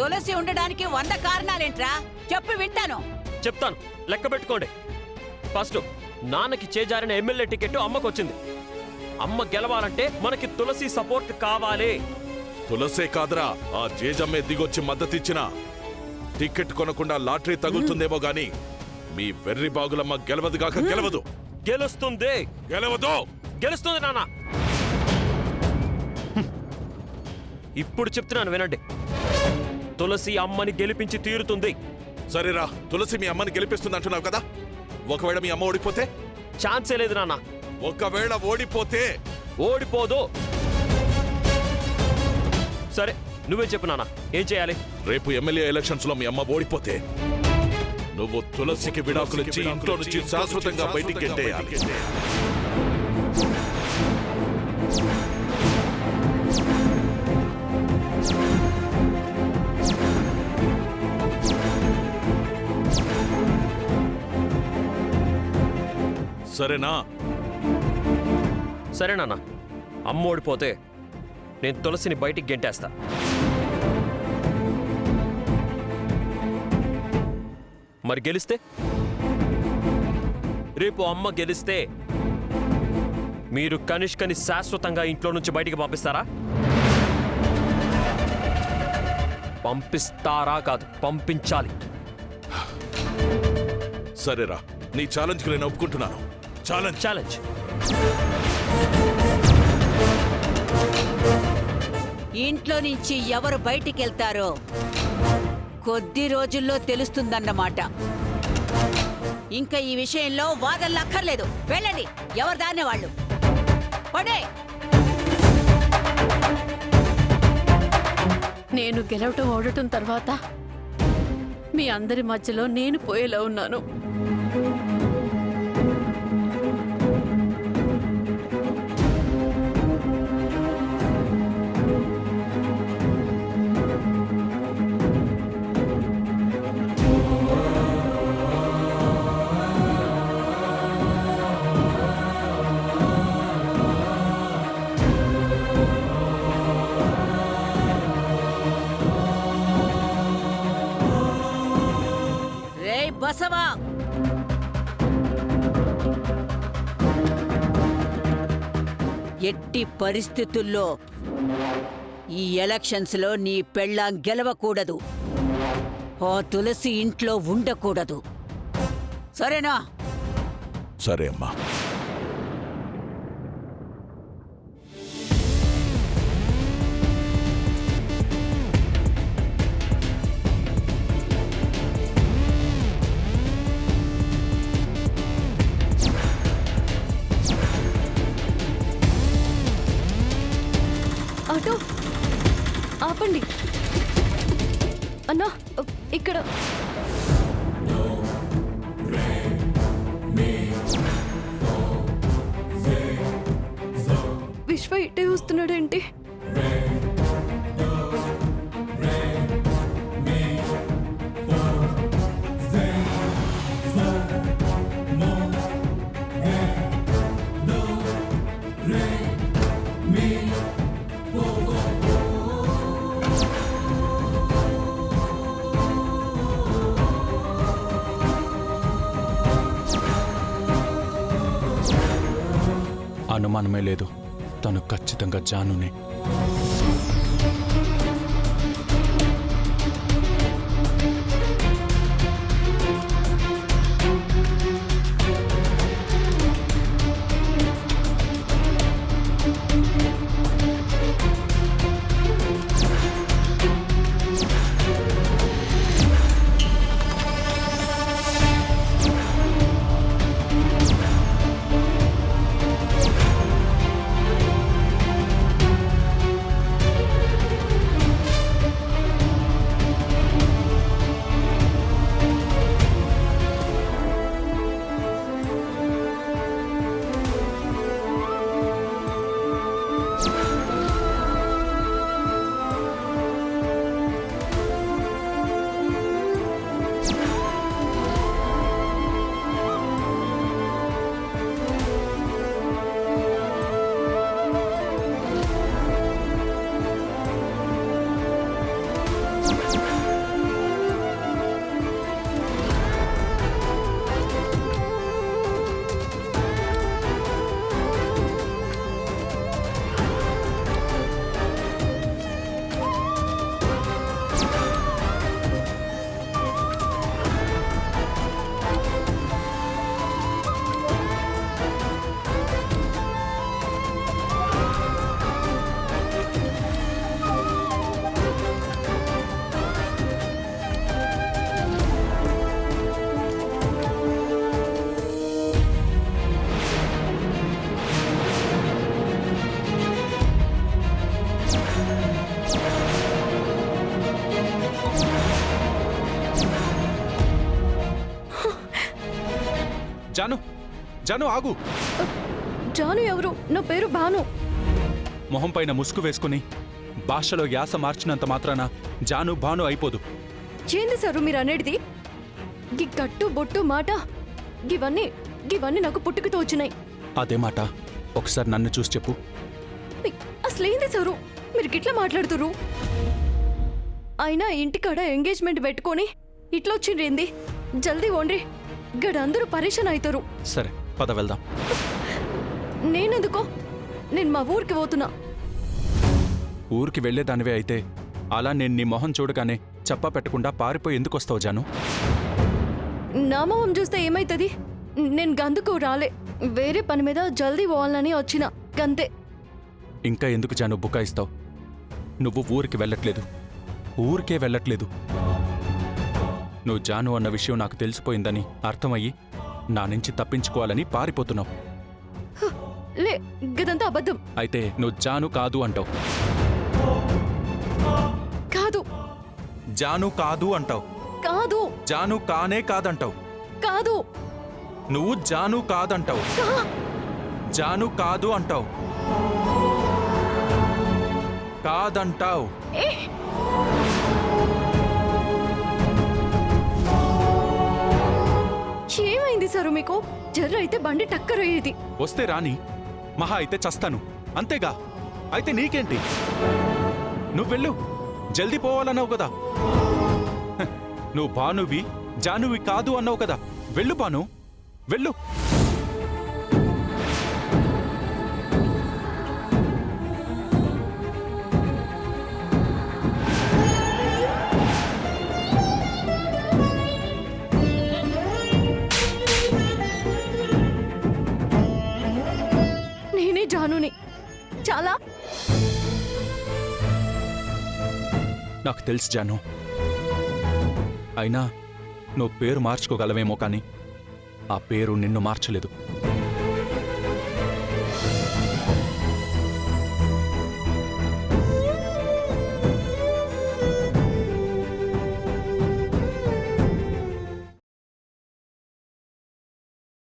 తులసి ఉండడానికి 100 కారణాలేంట్రా? చెప్పు వింటాను. చెప్తాను, లెక్క పెట్టుకోండి. ఫస్ట్, నాన్నకి చేజారిన ఎమ్మెల్యే టికెట్ అమ్మకొచ్చింది. అమ్మ గెలవాలంటే మనకి తులసి సపోర్ట్ కావాలి. తులసే కాదురా, ఆ జేజమ్మే దిగొచ్చి మద్దతిచ్చినా టికెట్ కొనకుండా లాటరీ తగులుతుందేమో గాని మీ వెర్రి బాగులమ్మ గెలవదుగాక గెలవదు. గెలుస్తుంది, గెలవదు. గెలుస్తుంది నాన్న. ఇప్పుడు చెప్తున్నాను వినండి, తులసి అమ్మని గెలిపించి తీరుతుంది. సరేరా, తులసి మీ అమ్మని గెలిపిస్తుంది అంటున్నావు కదా, ఒకవేళ మీ అమ్మ ఓడిపోతే? ఛాన్సే లేదు నాన్న. ఒకవేళ ఓడిపోతే? ఓడిపోదు. సరే, నువ్వే చెప్పు నాన్న, ఏం చేయాలి? రేపు ఎమ్మెల్యే ఎలక్షన్స్ లో మీ అమ్మ ఓడిపోతే నువ్వు తులసికి విడాకులిచ్చి ఇంట్లో నుంచి శాశ్వతంగా బయటికి గెంటేయాలి. సరేనా? సరే నాన్న, అమ్మ ఓడిపోతే నేను తులసిని బయటికి గెంటేస్తా. మరి గెలిస్తే? రేపు అమ్మ గెలిస్తే మీరు కనిష్కని శాశ్వతంగా ఇంట్లో నుంచి బయటికి పంపిస్తారా? పంపిస్తారా కాదు, పంపించాలి. సరేరా, నీ ఛాలెంజ్కి నేను ఒప్పుకుంటున్నాను. ఛాలెంజ్. ఇంట్లో నుంచి ఎవరు బయటికెళ్తారో కొద్ది రోజుల్లో తెలుస్తుందన్నమాట. ఇంకా ఈ విషయంలో వాదనలక్కర్లేదు. వెళ్ళండి, ఎవరు దాన్ని వాళ్ళు. పడే. నేను గెలవటం ఓడటం తర్వాత మీ అందరి మధ్యలో నేను పోయేలా ఉన్నాను. బసవా, ఎట్టి పరిస్థితుల్లో ఈ ఎలక్షన్స్ లో నీ పెళ్ళాం గెలవకూడదు. ఆ తులసి ఇంట్లో ఉండకూడదు. సరేనా? సరే అమ్మా. ఆటో ఆపండి అన్నా, ఇక్కడ విశ్వ ఇటే వస్తున్నాడేంటి? అనుమానమే లేదు, తను ఖచ్చితంగా జానునే. జాను జాను ఆగు. జాను ఎవరు? నా పేరు భాను. మొహం పైన ముసుగు వేసుకుని భాషలో యాస మార్చినంత మాత్రాన జాను భాను అయిపోదు. ఏంది సారు మీరు అనేది? గి కట్టు బొట్టు మాట గివన్నీ నాకు పుట్టుకతో వచ్చినాయి. అదే మాట ఒకసారి నన్ను చూసి చెప్పు. అసలేంది సారు మీరు గిట్లా మాట్లాడుతురు? అయినా ఇంటికాడ ఎంగేజ్మెంట్ పెట్టుకొని ఇట్లా వచ్చిండ్రేంది? జల్దీ ఓండ్రి, గడందరూ పరేషాన్ అవుతారు. సరే పద వెళ్దాం. నేనెందుకో? నేను మా ఊరికి పోతున్నా. ఊరికి వెళ్లేదానివే అయితే అలా నేను నీ మొహం చూడగానే చెప్పా పెట్టకుండా పారిపోయి ఎందుకు వస్తావు జాను? నా మొహం చూస్తే ఏమైతుంది? నేను గందుకు రాలే, వేరే పని మీద జల్దీ పోవాలని వచ్చిన గంతే. ఇంకా ఎందుకు జాను బుకాయిస్తావు? నువ్వు ఊరికి వెళ్ళట్లేదు, ఊరికే వెళ్ళట్లేదు. నువ్వు జాను అన్న విషయం నాకు తెలిసిపోయిందని అర్థమయ్యి నా నుంచి తప్పించుకోవాలని పారిపోతున్నావు. లే, గదంతా అబద్ధం. అయితే నువ్వు జాను కాదు అంటావు. కాదు జాను కాదు అంటావు. కాదు జాను కానే కాదంటావు. కాదు నువ్వు జాను కాదంటావు. జాను కాదు అంటావు. కాదంటావు. ఏమైంది సారు మీకు? జర్ర అయితే బండి టక్కర్ అయ్యేది. వస్తే రాని, మహా అయితే చస్తాను అంతేగా. అయితే నీకేంటి? నువ్వు వెళ్ళు, జల్దీ పోవాలన్నావు కదా. హ, నువ్వు భానువి జానువి కాదు అన్నావు కదా. వెళ్ళు భాను, వెళ్ళు. నేనే జానుని. చాలా నాకు తెలుసు జాను. అయినా నువ్వు పేరు మార్చుకోగలవేమో కానీ ఆ పేరు నిన్ను మార్చలేదు.